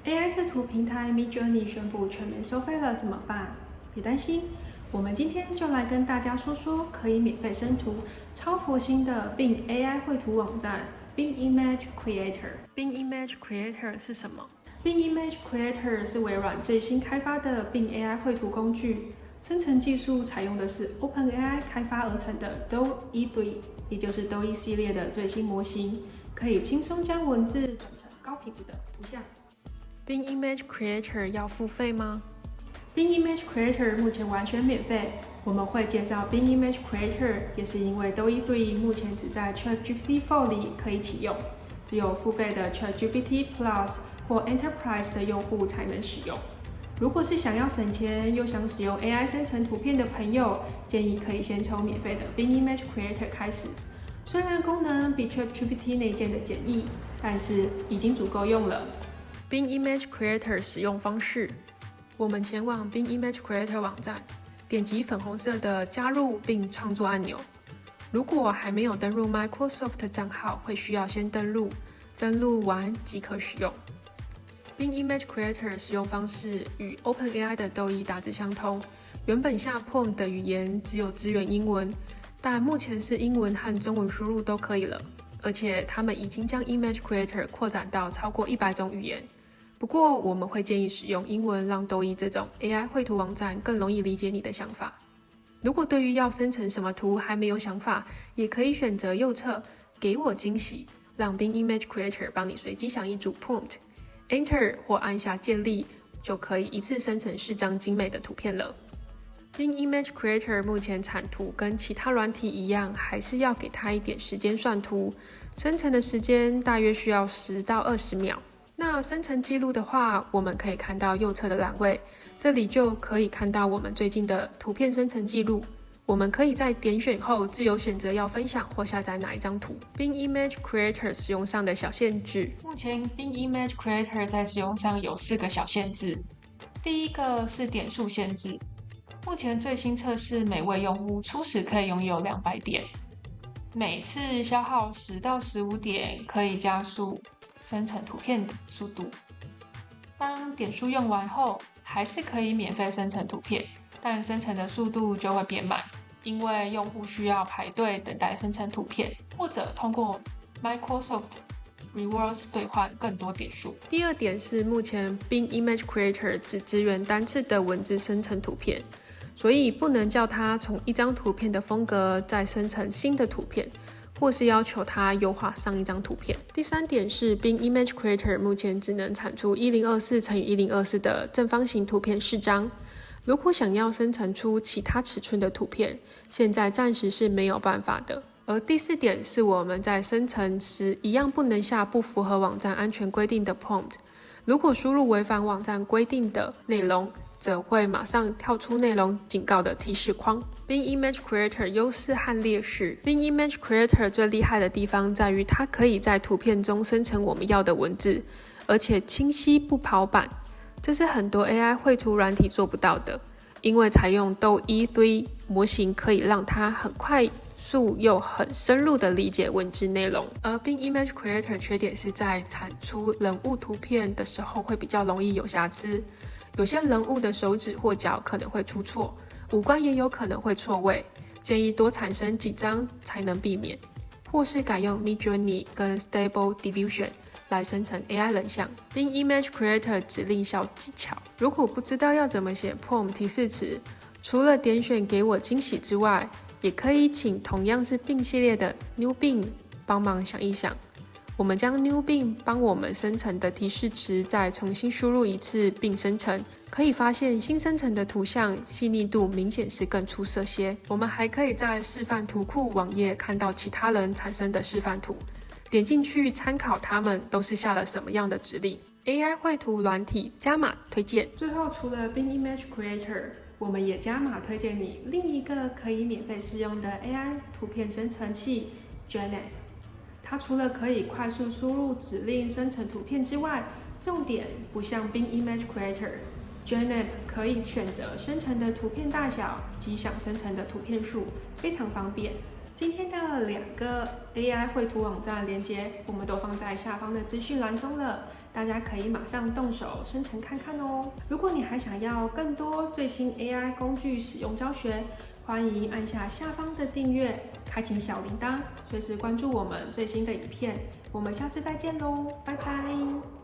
AI 测图平台 Midjourney 宣布全面收费了，怎么办？别担心，我们今天就来跟大家说说可以免费生图、超佛心的 Bing AI 绘图网站 Bing Image Creator。Bing Image Creator 是什么？Bing Image Creator 是微软最新开发的 Bing AI 绘图工具，生成技术采用的是 OpenAI 开发而成的 DALL-E 3，也就是 DALL-E 系列的最新模型，可以轻松将文字转成高品质的图像。Bing Image Creator 要付费吗？Bing Image Creator 目前完全免费。我们会介绍 Bing Image Creator， 也是因为 DALL-E 3目前只在 ChatGPT 4里可以启用，只有付费的 ChatGPT Plus 或 Enterprise 的用户才能使用。如果是想要省钱又想使用 AI 生成图片的朋友，建议可以先从免费的 Bing Image Creator 开始。虽然功能比 ChatGPT 内建的简易，但是已经足够用了。Bing Image Creator 使用方式：我们前往 Bing Image Creator 网站，点击粉红色的加入并创作按钮。如果还没有登入 Microsoft 账号，会需要先登录，登录完即可使用。Bing Image Creator 使用方式与 OpenAI 的DALL-E 大致相同，原本下 Prompt 的语言只有支援英文，但目前是英文和中文输入都可以了，而且他们已经将 Image Creator 扩展到超过100种语言。不过，我们会建议使用英文，让DALL-E 这种 AI 绘图网站更容易理解你的想法。如果对于要生成什么图还没有想法，也可以选择右侧给我惊喜，让 Bing Image Creator 帮你随机想一组 prompt，Enter 或按下建立，就可以一次生成4张精美的图片了。Bing Image Creator 目前产图跟其他软体一样，还是要给它一点时间算图，生成的时间大约需要10到20秒。那生成记录的话，我们可以看到右侧的栏位，这里就可以看到我们最近的图片生成记录。我们可以在点选后自由选择要分享或下载哪一张图。Bing Image Creator 使用上的小限制。目前 Bing Image Creator 在使用上有4个小限制。第一个是点数限制，目前最新测试每位用户初始可以拥有200点，每次消耗10到15点可以加速生成图片的速度。当点数用完后，还是可以免费生成图片，但生成的速度就会变慢，因为用户需要排队等待生成图片，或者通过 Microsoft Rewards 兑换更多点数。第二点是，目前 Bing Image Creator 只支援单次的文字生成图片，所以不能叫它从一张图片的风格再生成新的图片，或是要求它优化上一张图片。第三点是 Bing Image Creator 目前只能产出1024×1024的正方形图片4张。如果想要生成出其他尺寸的图片，现在暂时是没有办法的。而第4点是我们在生成时一样不能下不符合网站安全规定的 prompt。如果输入违反网站规定的内容，则会马上跳出内容警告的提示框。Bing Image Creator 优势和劣势。Bing Image Creator 最厉害的地方在于它可以在图片中生成我们要的文字，而且清晰不跑版，这是很多 AI 绘图软体做不到的。因为采用 DALL-E 3模型可以让它很快速又很深入的理解文字内容。而 Bing Image Creator 缺点是在产出人物图片的时候会比较容易有瑕疵。有些人物的手指或脚可能会出错，五官也有可能会错位，建议多产生几张才能避免，或是改用 Midjourney 跟 Stable Diffusion 来生成 AI 人像。Bing Image Creator 指令小技巧，如果不知道要怎么写 prompt 提示词，除了点选给我惊喜之外，也可以请同样是 Bing 系列的 New Bing 帮忙想一想。我们将 New Bing 帮我们生成的提示词再重新输入一次并生成，可以发现新生成的图像细腻度明显是更出色些。我们还可以在示范图库网页看到其他人产生的示范图，点进去参考他们都是下了什么样的指令。AI 绘图软体加码推荐。最后，除了 Bing Image Creator， 我们也加码推荐你另一个可以免费试用的 AI 图片生成器 GenApp。它除了可以快速输入指令生成图片之外，重点不像 Bing Image Creator，GenApp 可以选择生成的图片大小及想生成的图片数，非常方便。今天的2个 AI 绘图网站连接，我们都放在下方的资讯栏中了。大家可以马上动手生成看看哦。如果你还想要更多最新 AI 工具使用教学，欢迎按下下方的订阅，开启小铃铛，随时关注我们最新的影片。我们下次再见喽，拜拜。